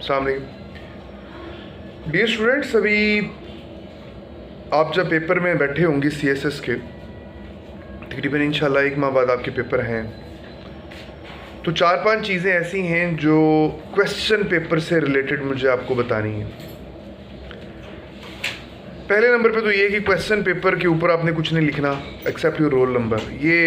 अस्सलाम वालेकुम dear students. अभी आप जब पेपर में बैठे होंगे CSS के, तकरीबन इंशाल्लाह 1 माह बाद आपके पेपर हैं, तो 4-5 चीज़ें ऐसी हैं जो क्वेश्चन पेपर से रिलेटेड मुझे आपको बतानी है। पहले नंबर पे तो ये कि क्वेश्चन पेपर के ऊपर आपने कुछ नहीं लिखना एक्सेप्ट योर रोल नंबर। ये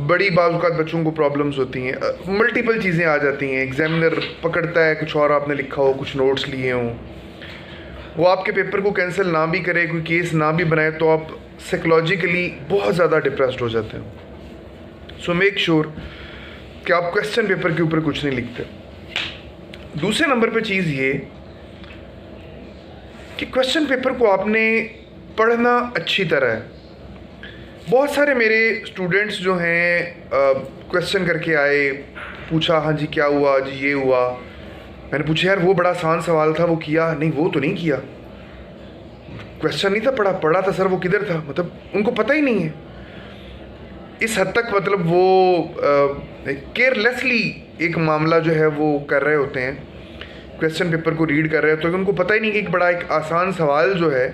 बड़ी बाज़ बच्चों को प्रॉब्लम्स होती हैं, मल्टीपल चीज़ें आ जाती हैं। एग्जामिनर पकड़ता है कुछ और आपने लिखा हो, कुछ नोट्स लिए हों, वो आपके पेपर को कैंसिल ना भी करे, कोई केस ना भी बनाए, तो आप साइकोलॉजिकली बहुत ज़्यादा डिप्रेस्ड हो जाते हैं। सो मेक श्योर कि आप क्वेश्चन पेपर के ऊपर कुछ नहीं लिखते। दूसरे नंबर पे चीज़ ये कि क्वेश्चन पेपर को आपने पढ़ना अच्छी तरह है। बहुत सारे मेरे स्टूडेंट्स जो हैं क्वेश्चन करके आए, पूछा हाँ जी क्या हुआ जी, ये हुआ। मैंने पूछा यार वो बड़ा आसान सवाल था, वो किया नहीं? वो तो नहीं किया, क्वेश्चन नहीं था, पढ़ा था सर, वो किधर था? मतलब उनको पता ही नहीं है। इस हद तक मतलब वो केयरलेसली एक मामला जो है वो कर रहे होते हैं, क्वेश्चन पेपर को रीड कर रहे होते हैं, तो उनको पता ही नहीं कि एक बड़ा एक आसान सवाल जो है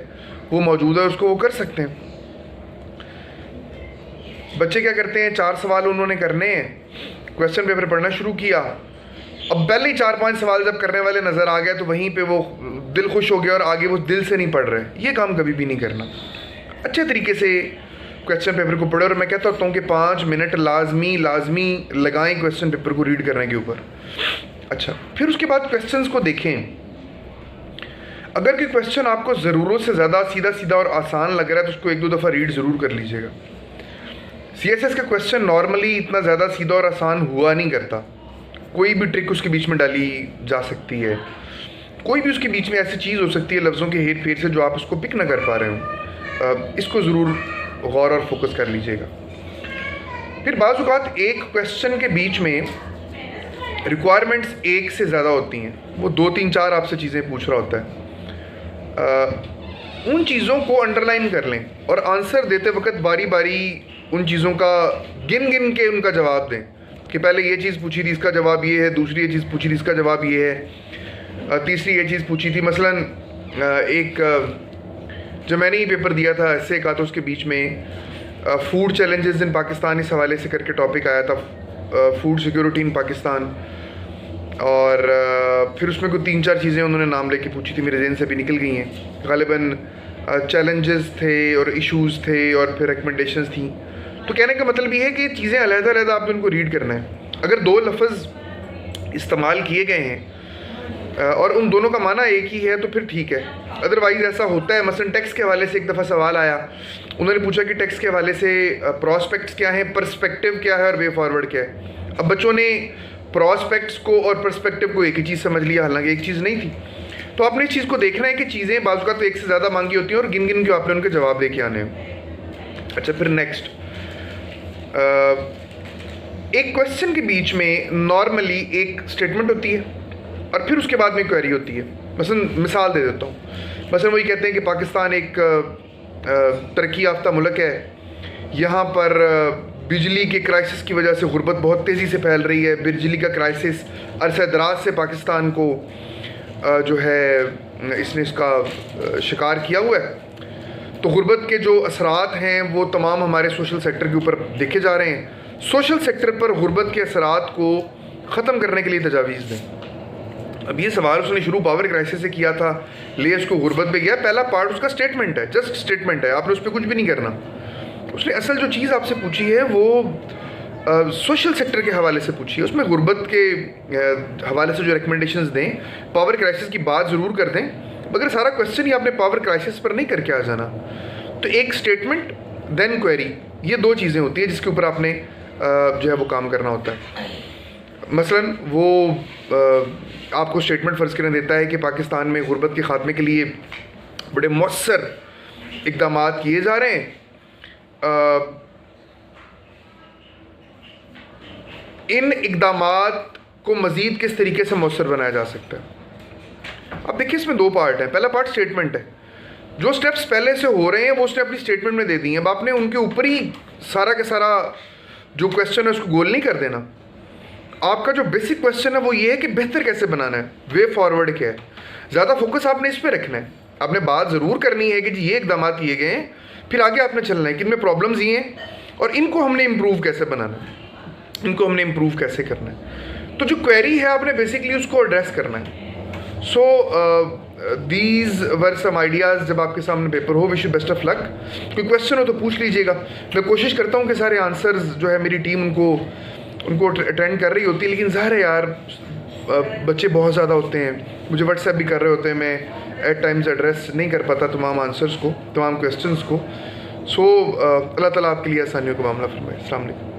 वो मौजूद है, उसको वो कर सकते हैं। बच्चे क्या करते हैं, 4 सवाल उन्होंने करने हैं, क्वेश्चन पेपर पढ़ना शुरू किया, अब पहले ही 4-5 सवाल जब करने वाले नज़र आ गए तो वहीं पे वो दिल खुश हो गया और आगे वो दिल से नहीं पढ़ रहे। ये काम कभी भी नहीं करना। अच्छे तरीके से क्वेश्चन पेपर को पढ़ो, और मैं कहता हूँ कि 5 मिनट लाजमी लगाएं क्वेश्चन पेपर को रीड करने के ऊपर। अच्छा, फिर उसके बाद क्वेश्चंस को देखें। अगर कोई क्वेश्चन आपको ज़रूरत से ज़्यादा सीधा और आसान लग रहा है तो उसको 1-2 दफ़ा रीड ज़रूर कर लीजिएगा। CSS का क्वेश्चन नॉर्मली इतना ज़्यादा सीधा और आसान हुआ नहीं करता। कोई भी ट्रिक उसके बीच में डाली जा सकती है, कोई भी उसके बीच में ऐसी चीज़ हो सकती है लफ्ज़ों के हेर फेर से जो आप उसको पिक ना कर पा रहे हो। इसको ज़रूर गौर और फोकस कर लीजिएगा। फिर बाज़ औक़ात एक क्वेश्चन के बीच में रिक्वायरमेंट्स एक से ज़्यादा होती हैं, वो 2-3-4 आपसे चीज़ें पूछ रहा होता है। उन चीज़ों को अंडरलाइन कर लें और आंसर देते वक्त बारी बारी उन चीज़ों का गिन के उनका जवाब दें कि पहले ये चीज़ पूछी थी, इसका जवाब ये है, दूसरी ये चीज़ पूछी थी, इसका जवाब ये है, तीसरी ये चीज़ पूछी थी। मसलन जो मैंने ये पेपर दिया था ऐसे का, तो उसके बीच में फूड चैलेंजेस इन पाकिस्तान इस हवाले से करके टॉपिक आया था, फूड सिक्योरिटी इन पाकिस्तान। और फिर उसमें कोई 3-4 चीज़ें उन्होंने नाम लेके पूछी थी, मेरे ज़हन से भी निकल गई हैं। ग़ालिबन चैलेंजेस थे और इश्यूज़ थे और फिर रिकमेंडेशंस थी। तो कहने का मतलब ये है कि चीज़ें अलग-अलग आपने उनको रीड करना है। अगर 2 लफ्ज़ इस्तेमाल किए गए हैं और उन दोनों का माना एक ही है तो फिर ठीक है। अदरवाइज़ ऐसा होता है, मसलन टेक्स्ट के हवाले से एक दफ़ा सवाल आया, उन्होंने पूछा कि टेक्स्ट के हवाले से प्रॉस्पेक्ट्स क्या हैं, पर्सपेक्टिव क्या है और वे फॉरवर्ड क्या है। अब बच्चों ने प्रॉस्पेक्ट्स को और पर्सपेक्टिव को एक ही चीज़ समझ लिया, हालांकि एक चीज़ नहीं थी। तो आपने इस चीज़ को देखना है कि चीज़ें बाज़ औक़ात तो एक से ज़्यादा मांगी होती हैं और गिन के आपने उनके जवाब दे के आने हैं। अच्छा, फिर नेक्स्ट, एक क्वेश्चन के बीच में नॉर्मली एक स्टेटमेंट होती है और फिर उसके बाद में क्वेरी होती है। मसलन मिसाल दे देता हूँ, मसलन वही कहते हैं कि पाकिस्तान एक तरक्की याफ्ता मुल्क है, यहाँ पर बिजली के क्राइसिस की वजह से गुर्बत बहुत तेज़ी से फैल रही है। बिजली का क्राइसिस अरसे दराज से पाकिस्तान को जो है इसने इसका शिकार किया हुआ है। तो गुर्बत के जो असरात हैं वो तमाम हमारे सोशल सेक्टर के ऊपर देखे जा रहे हैं। सोशल सेक्टर पर गुर्बत के असरात को ख़त्म करने के लिए तजावीज़ दें। अब ये सवाल उसने शुरू पावर क्राइसिस से किया था, ले उसको गुर्बत पे गया। पहला पार्ट उसका स्टेटमेंट है, जस्ट स्टेटमेंट है, आपने उस पर कुछ भी नहीं करना। उसने असल जो चीज़ आपसे पूछी है वो सोशल सेक्टर के हवाले से पूछी है, उसमें गुर्बत के हवाले से जो रिकमेंडेशंस दें, पावर क्राइसिस की बात ज़रूर कर दें, मगर सारा क्वेश्चन ही आपने पावर क्राइसिस पर नहीं करके आ जाना। तो एक स्टेटमेंट देन क्वेरी, ये 2 चीज़ें होती हैं जिसके ऊपर आपने जो है वो काम करना होता है। मसलन वो आपको स्टेटमेंट फ़र्ज़ करने देता है कि पाकिस्तान में गुर्बत के ख़ात्मे के लिए बड़े मौसर इक़दाम किए जा रहे हैं। इन इक़दामात को मज़ीद किस तरीके से मौसर बनाया जा सकता है। अब देखिए, इसमें 2 पार्ट हैं। पहला पार्ट स्टेटमेंट है, जो स्टेप्स पहले से हो रहे हैं वो उसने अपनी स्टेटमेंट में दे दी हैं। अब आपने उनके ऊपर ही सारा का सारा जो क्वेश्चन है उसको गोल नहीं कर देना। आपका जो बेसिक क्वेश्चन है वो ये है कि बेहतर कैसे बनाना है, वे फॉरवर्ड क्या है। ज़्यादा फोकस आपने इस पे रखना है। आपने बात ज़रूर करनी है कि जी ये इकदाम किए गए हैं, फिर आगे आपने चलना है कि इनमें प्रॉब्लम्स ये हैं और इनको हमने इम्प्रूव कैसे बनाना है, इनको हमने इम्प्रूव कैसे करना है। तो जो क्वेरी है आपने बेसिकली उसको एड्रेस करना है। So these were some ideas. जब आपके सामने पेपर हो, wish you best of luck. कोई क्वेश्चन हो तो पूछ लीजिएगा। मैं कोशिश करता हूँ कि सारे आंसर्स जो है मेरी टीम उनको अटेंड कर रही होती है, लेकिन ज़ाहिर है यार बच्चे बहुत ज़्यादा होते हैं, मुझे व्हाट्सएप भी कर रहे होते हैं, मैं एट टाइम्स एड्रेस नहीं कर पाता तमाम आंसर्स को, तमाम क्वेश्चंस को। सो अल्लाह ताला आपके लिए आसानियों का मामला फरमाए। अस्सलाम वालेकुम।